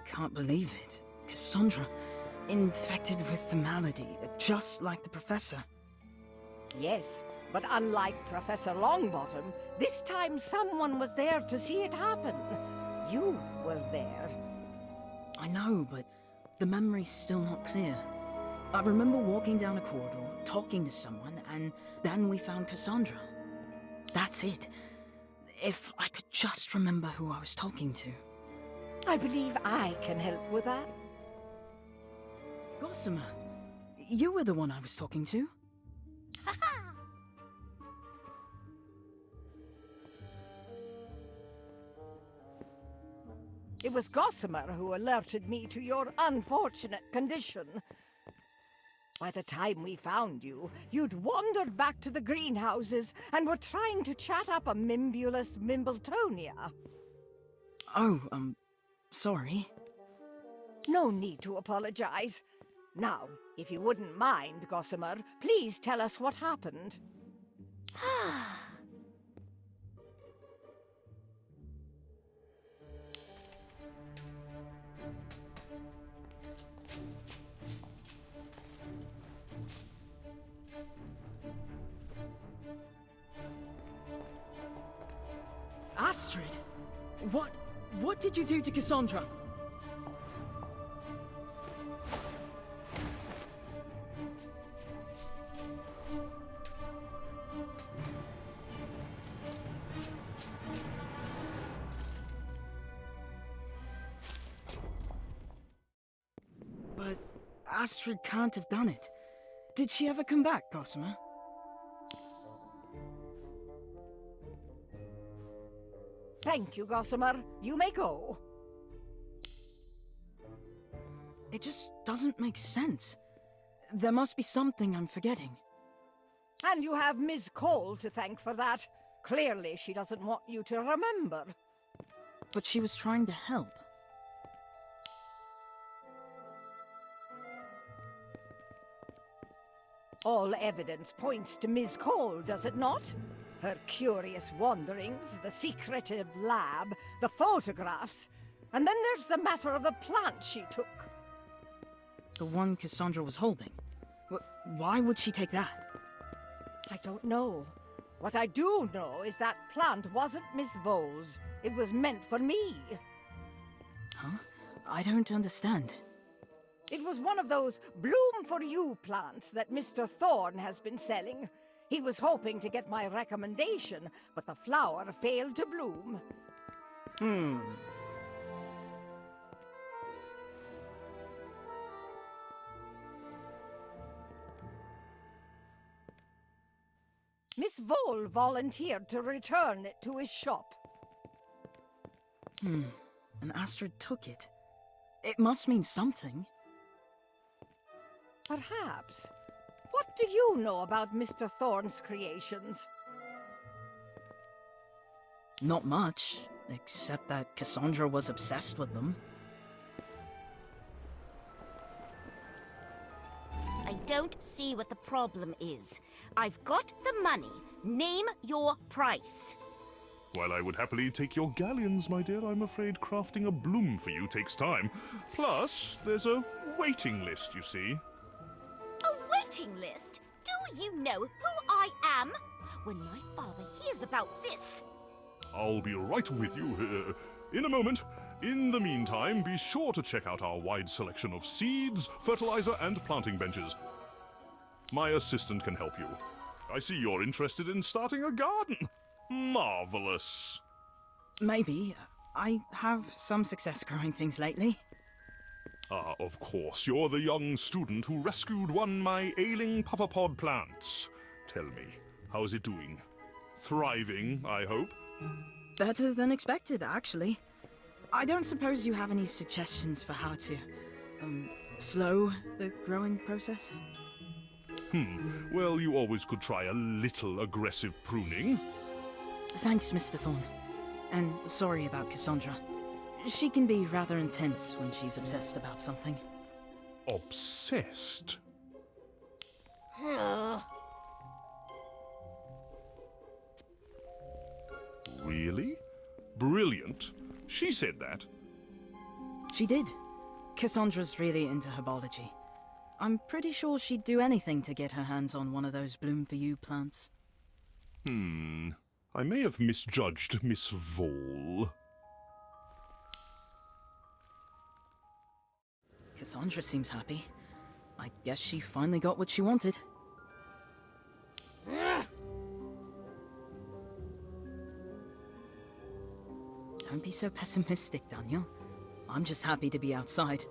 can't believe it. Cassandra, infected with the malady, just like the professor. Yes, but unlike Professor Longbottom, this time someone was there to see it happen. You were there. I know, but the memory's still not clear. I remember walking down a corridor, talking to someone, and then we found Cassandra. That's it. If I could just remember who I was talking to. I believe I can help with that. Gossamer, you were the one I was talking to. It was Gossamer who alerted me to your unfortunate condition. By the time we found you, you'd wandered back to the greenhouses and were trying to chat up a Mimbulus Mimbletonia. Oh, sorry. No need to apologize. Now, if you wouldn't mind, Gossamer, please tell us what happened. Astrid! What did you do to Cassandra? But Astrid can't have done it. Did she ever come back, Gossamer? Thank you, Gossamer. You may go. It just doesn't make sense. There must be something I'm forgetting. And you have Ms. Cole to thank for that. Clearly, she doesn't want you to remember. But she was trying to help. All evidence points to Ms. Cole, does it not? Her curious wanderings, the secretive lab, the photographs, and then there's the matter of the plant she took. The one Cassandra was holding. Why would she take that? I don't know. What I do know is that plant wasn't Miss Vole's. It was meant for me. Huh? I don't understand. It was one of those bloom-for-you plants that Mr. Thorne has been selling. He was hoping to get my recommendation, but the flower failed to bloom. Miss Vole volunteered to return it to his shop. And Astrid took it. It must mean something. Perhaps. What do you know about Mr. Thorne's creations? Not much, except that Cassandra was obsessed with them. I don't see what the problem is. I've got the money. Name your price. While I would happily take your galleons, my dear, I'm afraid crafting a bloom for you takes time. Plus, there's a waiting list, you see. A waiting list? Do you know who I am? When my father hears about this... I'll be right with you in a moment. In the meantime, be sure to check out our wide selection of seeds, fertilizer, and planting benches. My assistant can help you. I see you're interested in starting a garden. Marvelous. Maybe. I have some success growing things lately. Ah, of course. You're the young student who rescued one my ailing pufferpod plants. Tell me, how's it doing? Thriving, I hope? Better than expected, actually. I don't suppose you have any suggestions for how to, slow the growing process? Well, you always could try a little aggressive pruning. Thanks, Mr. Thorne. And sorry about Cassandra. She can be rather intense when she's obsessed about something. Obsessed? Really? Brilliant. She said that. She did. Cassandra's really into herbology. I'm pretty sure she'd do anything to get her hands on one of those bloom for you plants. I may have misjudged Miss Vole. Cassandra seems happy. I guess she finally got what she wanted. Don't be so pessimistic, Daniel. I'm just happy to be outside.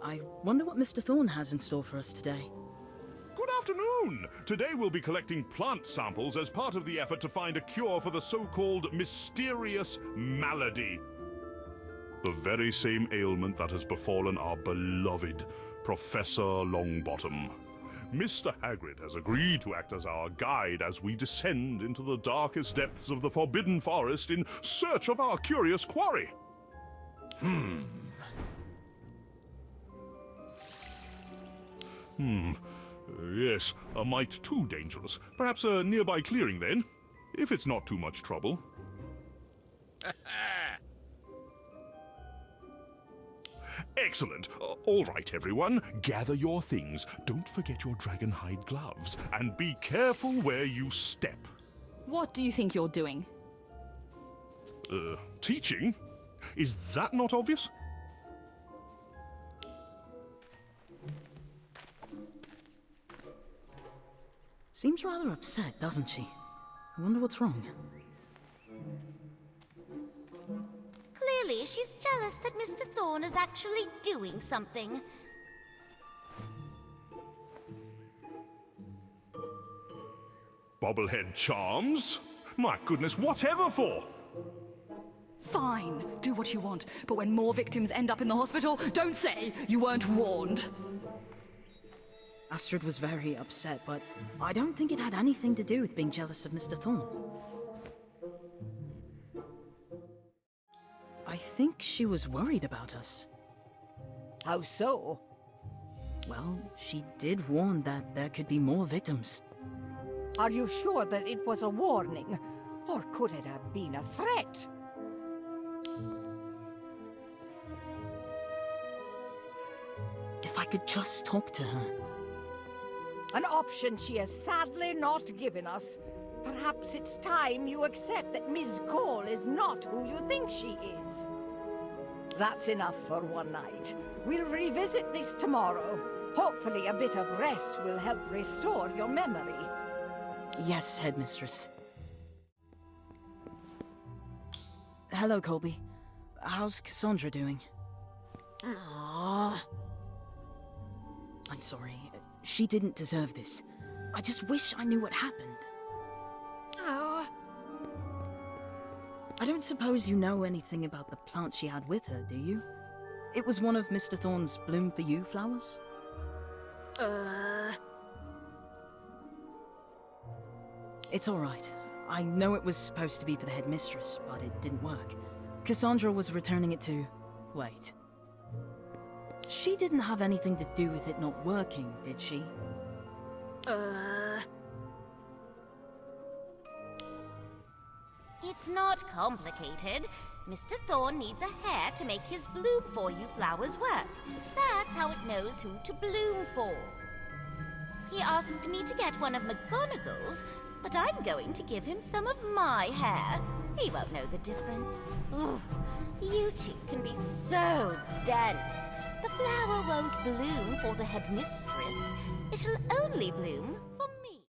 I wonder what Mr. Thorne has in store for us today. Good afternoon! Today we'll be collecting plant samples as part of the effort to find a cure for the so-called mysterious malady. The very same ailment that has befallen our beloved Professor Longbottom. Mr. Hagrid has agreed to act as our guide as we descend into the darkest depths of the Forbidden Forest in search of our curious quarry. Yes, a mite too dangerous. Perhaps a nearby clearing then, if it's not too much trouble. Excellent. All right, everyone. Gather your things. Don't forget your dragonhide gloves. And be careful where you step. What do you think you're doing? Teaching? Is that not obvious? Seems rather upset, doesn't she? I wonder what's wrong. Clearly, she's jealous that Mr. Thorne is actually doing something. Bobblehead charms? My goodness, whatever for? Fine, do what you want, but when more victims end up in the hospital, don't say you weren't warned. Astrid was very upset, but I don't think it had anything to do with being jealous of Mr. Thorne. I think she was worried about us. How so? Well, she did warn that there could be more victims. Are you sure that it was a warning? Or could it have been a threat? If I could just talk to her. An option she has sadly not given us. Perhaps it's time you accept that Ms. Cole is not who you think she is. That's enough for one night. We'll revisit this tomorrow. Hopefully a bit of rest will help restore your memory. Yes, Headmistress. Hello, Colby. How's Cassandra doing? I'm sorry. She didn't deserve this. I just wish I knew what happened. I don't suppose you know anything about the plant she had with her, do you? It was one of Mr. Thorne's Bloom for You flowers? It's all right. I know it was supposed to be for the headmistress, but it didn't work. Cassandra was returning it to... Wait. She didn't have anything to do with it not working, did she? It's not complicated. Mr. Thorne needs a hair to make his bloom for you flowers work. That's how it knows who to bloom for. He asked me to get one of McGonagall's, but I'm going to give him some of my hair. He won't know the difference. Ugh, you two can be so dense. The flower won't bloom for the headmistress. It'll only bloom for me.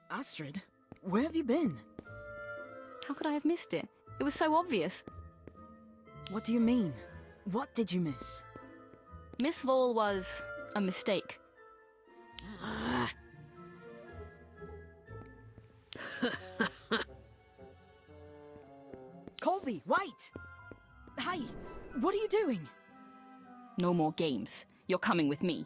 Astrid, where have you been? How could I have missed it? It was so obvious. What do you mean? What did you miss? Miss Vole was a mistake. Colby, wait! Hey, what are you doing? No more games. You're coming with me.